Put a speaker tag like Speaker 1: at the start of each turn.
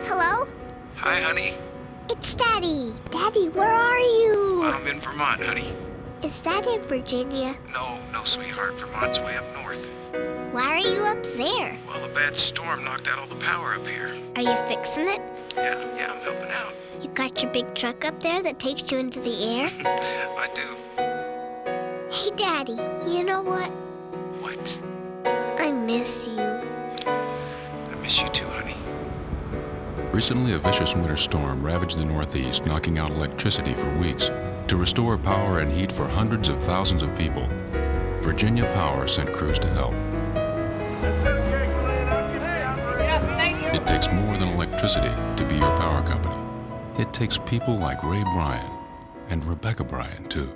Speaker 1: Hello?
Speaker 2: Hi, honey.
Speaker 1: It's Daddy. Daddy, where are you?
Speaker 2: I'm in Vermont, honey.
Speaker 1: Is that in Virginia?
Speaker 2: No, sweetheart. Vermont's way up north.
Speaker 1: Why are you up there?
Speaker 2: Well, a bad storm knocked out all the power up here.
Speaker 1: Are you fixing it?
Speaker 2: Yeah, I'm helping out.
Speaker 1: You got your big truck up there that takes you into the air?
Speaker 2: I do.
Speaker 1: Hey, Daddy, you know what?
Speaker 2: What?
Speaker 1: I miss you.
Speaker 2: I miss you too, honey.
Speaker 3: Recently, a vicious winter storm ravaged the Northeast, knocking out electricity for weeks. To restore power and heat for hundreds of thousands of people, Virginia Power sent crews to help. It takes more than electricity to be your power company. It takes people like Ray Bryan and Rebecca Bryan, too.